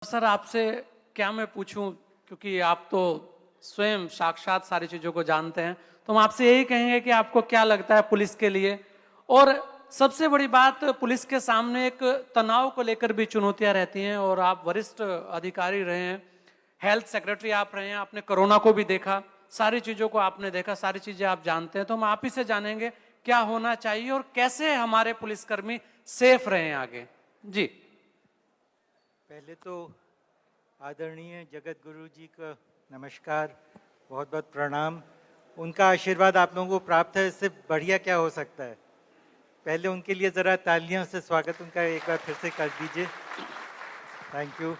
Sir आपसे क्या मैं पूछूं, क्योंकि आप तो स्वयं साक्षात सारी चीजों को जानते हैं, तो हम आपसे यही कहेंगे कि आपको क्या लगता है पुलिस के लिए। और सबसे बड़ी बात, पुलिस के सामने एक तनाव को लेकर भी चुनौतियां रहती हैं, और आप वरिष्ठ अधिकारी रहे हैं, हेल्थ सेक्रेटरी आप रहे हैं, आपने कोरोना को भी देखा, सारी चीजों को आपने देखा, सारी चीजें आप जानते हैं, तो हम आप ही से जानेंगे क्या होना चाहिए और कैसे हमारे पुलिसकर्मी सेफ रहे आगे। जी। पहले तो आदरणीय जगत गुरु जी का नमस्कार, बहुत बहुत प्रणाम। उनका आशीर्वाद आप लोगों को प्राप्त है, इससे बढ़िया क्या हो सकता है। पहले उनके लिए ज़रा तालियों से स्वागत उनका एक बार फिर से कर दीजिए। Thank you.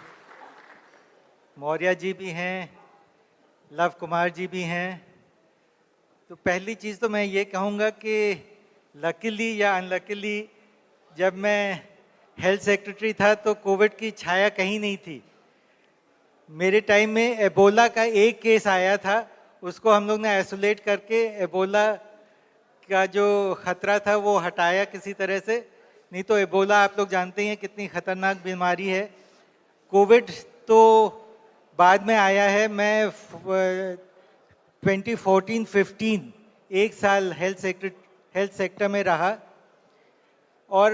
मौर्य जी भी हैं, लव कुमार जी भी हैं। तो पहली चीज़ तो मैं ये कहूँगा कि लकीली या अनलकीली जब मैं हेल्थ सेक्रेटरी था तो कोविड की छाया कहीं नहीं थी। मेरे टाइम में एबोला का एक केस आया था, उसको हम लोग ने आइसोलेट करके एबोला का जो खतरा था वो हटाया किसी तरह से। नहीं तो एबोला आप लोग जानते हैं कितनी खतरनाक बीमारी है। कोविड तो बाद में आया है। मैं 2014-15 एक साल हेल्थ सेक्टर में रहा, और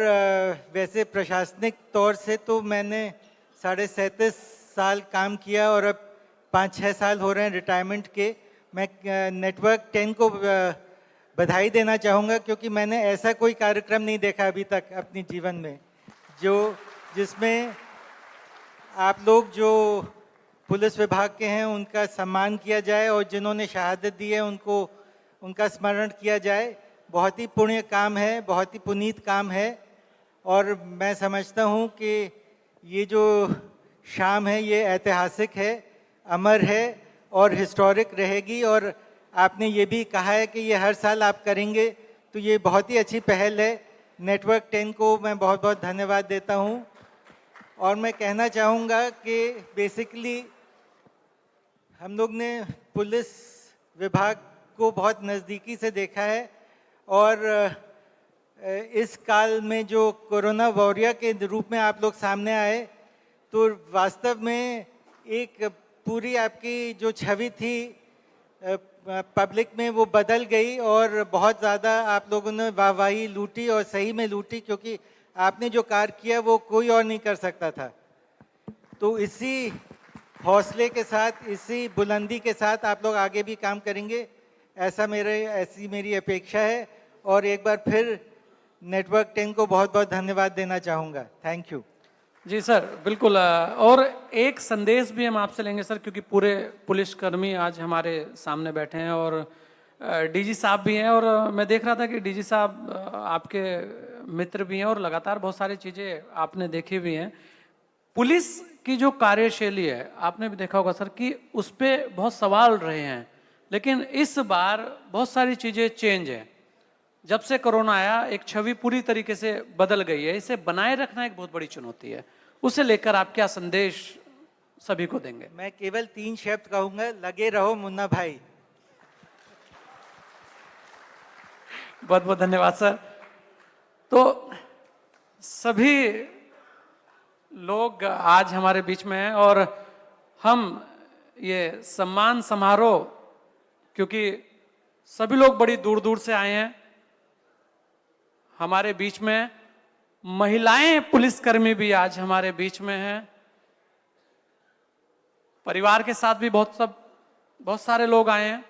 वैसे प्रशासनिक तौर से तो मैंने 37.5 साल काम किया, और अब 5-6 साल हो रहे हैं रिटायरमेंट के। मैं नेटवर्क 10 को बधाई देना चाहूँगा, क्योंकि मैंने ऐसा कोई कार्यक्रम नहीं देखा अभी तक अपने जीवन में जिसमें आप लोग जो पुलिस विभाग के हैं उनका सम्मान किया जाए, और जिन्होंने शहादत दी है उनका स्मरण किया जाए। बहुत ही पुण्य काम है, बहुत ही पुनीत काम है, और मैं समझता हूँ कि ये जो शाम है ये ऐतिहासिक है, अमर है और हिस्टोरिक रहेगी। और आपने ये भी कहा है कि ये हर साल आप करेंगे, तो ये बहुत ही अच्छी पहल है। नेटवर्क 10 को मैं बहुत बहुत धन्यवाद देता हूँ। और मैं कहना चाहूँगा कि बेसिकली हम लोग ने पुलिस विभाग को बहुत नज़दीकी से देखा है, और इस काल में जो कोरोना वॉरियर के रूप में आप लोग सामने आए, तो वास्तव में एक पूरी आपकी जो छवि थी पब्लिक में वो बदल गई, और बहुत ज़्यादा आप लोगों ने वाहवाही लूटी, और सही में लूटी, क्योंकि आपने जो कार्य किया वो कोई और नहीं कर सकता था। तो इसी हौसले के साथ, इसी बुलंदी के साथ आप लोग आगे भी काम करेंगे, ऐसी मेरी अपेक्षा है। और एक बार फिर नेटवर्क 10 को बहुत बहुत धन्यवाद देना चाहूँगा। Thank you. जी सर, बिल्कुल। और एक संदेश भी हम आपसे लेंगे सर, क्योंकि पूरे पुलिसकर्मी आज हमारे सामने बैठे हैं, और डीजी साहब भी हैं, और मैं देख रहा था कि डीजी साहब आपके मित्र भी हैं, और लगातार बहुत सारी चीज़ें आपने देखी भी हैं। पुलिस की जो कार्यशैली है, आपने भी देखा होगा सर कि उस पर बहुत सवाल रहे हैं, लेकिन इस बार बहुत सारी चीज़ें चेंज है। जब से कोरोना आया, एक छवि पूरी तरीके से बदल गई है। इसे बनाए रखना एक बहुत बड़ी चुनौती है। उसे लेकर आप क्या संदेश सभी को देंगे? मैं केवल 3 शब्द कहूँगा, लगे रहो मुन्ना भाई। बहुत बहुत धन्यवाद सर। तो सभी लोग आज हमारे बीच में हैं, और हम ये सम्मान समारोह, क्योंकि सभी लोग बड़ी दूर दूर से आए हैं हमारे बीच में, महिलाएं पुलिसकर्मी भी आज हमारे बीच में हैं, परिवार के साथ भी बहुत सारे लोग आए हैं।